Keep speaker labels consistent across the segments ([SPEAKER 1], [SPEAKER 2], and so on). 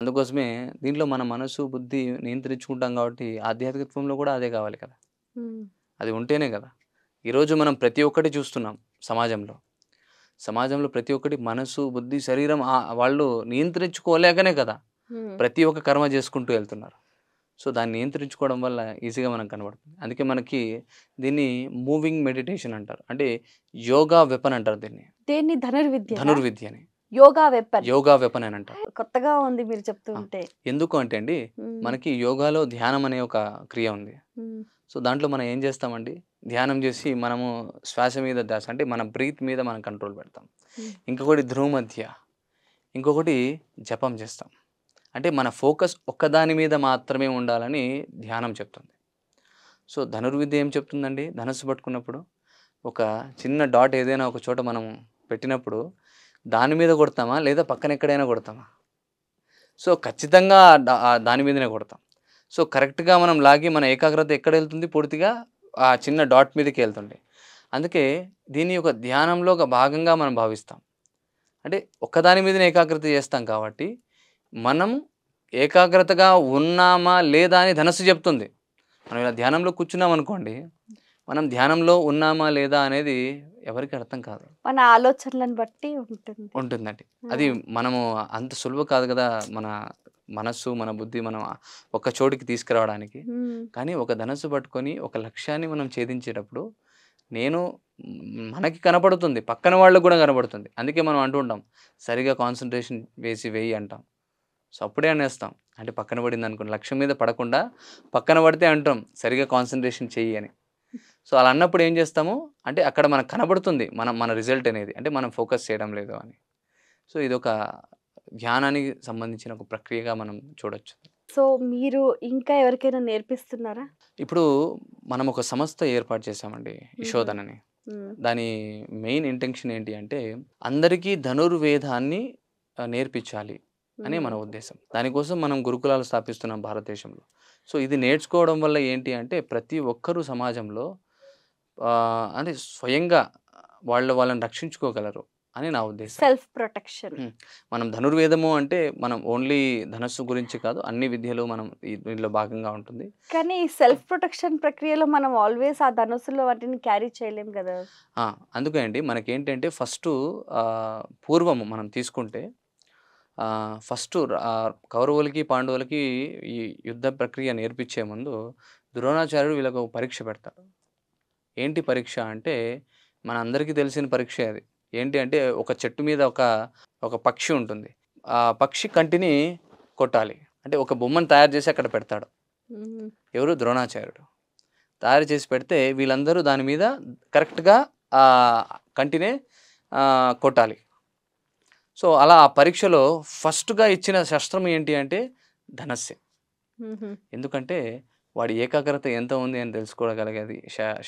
[SPEAKER 1] అందుకోసమే దీంట్లో మన మనసు, బుద్ధి నియంత్రించుకుంటాం కాబట్టి ఆధ్యాత్మికత్వంలో కూడా అదే కావాలి కదా!
[SPEAKER 2] హ్మ్.
[SPEAKER 1] అది ఉంటేనే కదా! ఈరోజు మనం ప్రతి ఒక్కటి చూస్తున్నాం సమాజంలో. సమాజంలో ప్రతి ఒక్కటి మనసు, బుద్ధి, శరీరం వాళ్ళు నియంత్రించుకోలేకనే కదా!
[SPEAKER 2] హ్మ్.
[SPEAKER 1] ప్రతి ఒక్క కర్మ చేసుకుంటూ ఎళ్తున్నారు. సో, దాన్ని నియంత్రించుకోవడం వల్ల ఈజీగా మనకు కనబడుతుంది. అందుకే మనకి దీన్ని మూవింగ్ మెడిటేషన్ అంటారు. అంటే యోగా వెపన్ అంటారు దీన్ని.
[SPEAKER 2] దేన్ని ధనుర్విద్యనా?
[SPEAKER 1] ధనుర్విద్య అని.
[SPEAKER 2] యోగా వెపన్.
[SPEAKER 1] యోగా వెపన్ అని అంటారు.
[SPEAKER 2] కొత్తగా ఉంది మీరు చెప్తూ
[SPEAKER 1] ఆ!
[SPEAKER 2] ఉంటే.
[SPEAKER 1] ఎందుకు అంటే అండి,
[SPEAKER 2] హ్మ్.
[SPEAKER 1] మనకి యోగాలో ధ్యానం అనే ఒక క్రియ ఉంది.
[SPEAKER 2] హ్మ్.
[SPEAKER 1] సో, దాంట్లో మనం ఏం చేస్తామండి, ధ్యానం చేసి మనము శ్వాస మీద ధ్యాస అంటే మన బ్రీత్ మీద మనం కంట్రోల్ పెడతాం.
[SPEAKER 2] హ్మ్.
[SPEAKER 1] ఇంకొకటి ధ్రువమధ్య, ఇంకొకటి జపం చేస్తాం. అంటే మన ఫోకస్ ఒక్కదాని మీద మాత్రమే ఉండాలని ధ్యానం చెప్తుంది. సో, ధనుర్విద్య ఏం చెప్తుందండి, ధనస్సు పట్టుకున్నప్పుడు ఒక చిన్న డాట్ ఏదైనా ఒక చోట మనం పెట్టినప్పుడు దాని మీద కొడతామా? లేదా పక్కన ఎక్కడైనా కొడతామా? సో, ఖచ్చితంగా దాని మీదనే కొడతాం. సో, కరెక్ట్‌గా మనం లాగి మన ఏకాగ్రత ఎక్కడెళ్తుంది పూర్తిగా ఆ చిన్న డాట్ మీదకెళ్తుంది. అందుకే దీన్ని ఒక ధ్యానంలో ఒక భాగంగా మనం భావిస్తాం. అంటే ఒక్కదాని మీదనే ఏకాగ్రత చేస్తాం కాబట్టి, మనం ఏకాగ్రతగా ఉన్నామా లేదా అని ధనస్సు చెప్తుంది. మనం ఇలా ధ్యానంలో కూర్చున్నామనుకోండి, మనం ధ్యానంలో ఉన్నామా లేదా అనేది ఎవరికీ అర్థం కాదు.
[SPEAKER 2] మన ఆలోచనలను బట్టి ఉంటుంది.
[SPEAKER 1] ఉంటుందండి.
[SPEAKER 2] ఆ!
[SPEAKER 1] అది మనము అంత సులువు కాదు గదా! మన మనస్సు, మన బుద్ధి మనం ఒక చోటికి తీసుకురావడానికి.
[SPEAKER 2] హ్మ్.
[SPEAKER 1] కానీ ఒక ధనస్సు పట్టుకొని ఒక లక్ష్యాన్ని మనం ఛేదించేటప్పుడు నేను మనకి కనపడుతుంది. పక్కన వాళ్ళకి గూడా కనపడుతుంది. అందుకే మనం అంటూ ఉంటాం. సరిగ్గా కాన్సంట్రేషన్ వేసి వెయ్యి అంటాం. సో, అప్పుడే అనేస్తాం. అంటే పక్కన పడిందనుకోండి లక్ష్యం మీద పడకుండా పక్కన పడితే అంటాం సరిగ్గా కాన్సంట్రేషన్ చెయ్యి అని. సో, అలా అన్నప్పుడు ఏం చేస్తాము అంటే అక్కడ మనకు కనబడుతుంది. మన రిజల్ట్ అనేది. అంటే మనం ఫోకస్ చేయడం లేదు అని. సో, ఇదొక ధ్యానానికి సంబంధించిన ఒక ప్రక్రియగా మనం చూడొచ్చు.
[SPEAKER 2] సో, మీరు ఇంకా ఎవరికైనా నేర్పిస్తున్నారా?
[SPEAKER 1] ఇప్పుడు మనం ఒక సంస్థ ఏర్పాటు చేశామండి.
[SPEAKER 2] హుహు.
[SPEAKER 1] ఇషోదన్ అని.
[SPEAKER 2] హ్మ్.
[SPEAKER 1] దాని మెయిన్ ఇంటెన్షన్ ఏంటి అంటే అందరికీ ధనుర్వేదాన్ని నేర్పించాలి అనే
[SPEAKER 2] హ్మ్.
[SPEAKER 1] మన ఉద్దేశం. దానికోసం మనం గురుకులాలు స్థాపిస్తున్నాం భారతదేశంలో. సో, ఇది నేర్చుకోవడం వల్ల ఏంటి అంటే ప్రతి ఒక్కరు సమాజంలో అంటే స్వయంగా వాళ్ళని రక్షించుకోగలరు అని నా ఉద్దేశం.
[SPEAKER 2] Self protection.
[SPEAKER 1] హ్మ్. మనం ధనుర్వేదము అంటే మనం ఓన్లీ ధనస్సు గురించి కాదు. అన్ని విద్యలు మనం దీనిలో భాగంగా ఉంటుంది.
[SPEAKER 2] కానీ సెల్ఫ్ ప్రొటెక్షన్ ప్రక్రియలో మనం ఆల్‌వేస్ ఆ ధనుస్సులో వాటిని క్యారీ చేయలేం గదా!
[SPEAKER 1] ఆ! అందుకే అండి మనకేంటంటే ఫస్టు పూర్వము మనం తీసుకుంటే కౌరవులకి, పాండవులకి ఈ యుద్ధ ప్రక్రియ నేర్పించే ముందు ద్రోణాచార్యుడు వీళ్ళకి ఒక పరీక్ష పెడతాడు. ఏంటి పరీక్ష అంటే మనందరికీ తెలిసిన పరీక్షే అది. ఏంటి అంటే ఒక చెట్టు మీద ఒక పక్షి ఉంటుంది. ఆ పక్షి కంటిని కొట్టాలి. అంటే ఒక బొమ్మను తయారు చేసి అక్కడ పెడతాడు.
[SPEAKER 2] హ్మ్.
[SPEAKER 1] ఎవరు? ద్రోణాచార్యుడు. తయారు చేసి పెడితే వీళ్ళందరూ దాని మీద కరెక్ట్‌గా ఆహ్, కంటినే కొట్టాలి. సో, అలా ఆ పరీక్షలో ఫస్ట్‌గా ఇచ్చిన శస్త్రం ఏంటి అంటే ధనస్సే.
[SPEAKER 2] హుహు.
[SPEAKER 1] ఎందుకంటే వాడి ఏకాగ్రత ఎంత ఉంది అని తెలుసుకోగలిగేది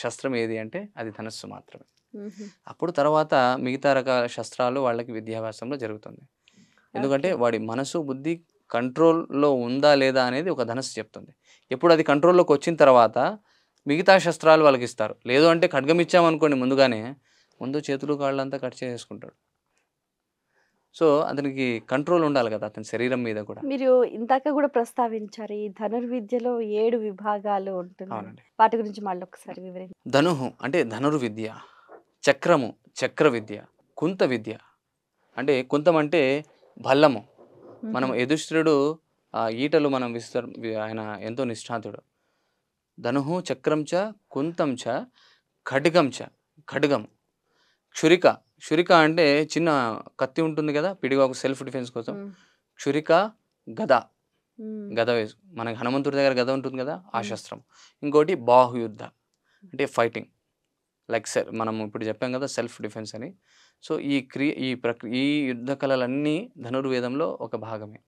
[SPEAKER 1] శస్త్రం ఏది అంటే అది ధనస్సు మాత్రమే.
[SPEAKER 2] హుహు.
[SPEAKER 1] అప్పుడు తర్వాత మిగతా రకాల శస్త్రాలు వాళ్ళకి విద్యాభ్యాసంలో జరుగుతుంది. ఎందుకంటే
[SPEAKER 2] ఓకే.
[SPEAKER 1] వాడి మనసు, బుద్ధి కంట్రోల్‌లో ఉందా? లేదా? అనేది ఒక ధనస్సు చెప్తుంది. ఎప్పుడు అది కంట్రోల్‌లోకొచ్చిన తర్వాత మిగతా శస్త్రాలు వాళ్ళకిస్తారు. లేదు అంటే ఖడ్గం ఇచ్చామనుకోండి ముందుగానే, ముందు చేతులు, కాళ్ళంతా కట్ చేసేసుకుంటాడు. సో, అతనికి కంట్రోల్ ఉండాలి కదా! అతని శరీరం మీద కూడా.
[SPEAKER 2] మీరు ఇందాక గూడా ప్రస్తావించారు. ఈ ధనుర్విద్యలో 7 విభాగాలు ఉంటుందని.
[SPEAKER 1] అవునండి.
[SPEAKER 2] వాటి గురించి మళ్ళొకసారి
[SPEAKER 1] ధనుహు అంటే ధనుర్విద్య, చక్రము చక్ర విద్య, కుంత విద్య అంటే కుంతం అంటే భల్లము. మనం
[SPEAKER 2] హుహు.
[SPEAKER 1] యుధిష్ఠిరుడు ఈటలు మనం ఆయన ఎంతో నిష్ణాతుడు. ధనుః చక్రం చ, కుంతం చ, ఖడ్గం చ ఖడ్గం. క్షురిక, క్షురిక అంటే చిన్న కత్తి ఉంటుంది గదా! పిడిగాకు సెల్ఫ్ డిఫెన్స్ కోసం.
[SPEAKER 2] హ్మ్.
[SPEAKER 1] క్షురిక, గద.
[SPEAKER 2] హ్మ్.
[SPEAKER 1] గద మనకి హనుమంతుడి దగ్గర గద ఉంటుంది గదా! ఆ
[SPEAKER 2] హ్మ్.
[SPEAKER 1] శస్త్రం. ఇంకోటి బాహుయుద్ధ అంటే ఫైటింగ్. లైక్ మనం ఇప్పుడు చెప్పాం గదా! సెల్ఫ్ డిఫెన్స్ అని. సో, ఈ యుద్ధ కళలన్నీ ధనుర్వేదంలో ఒక భాగమే.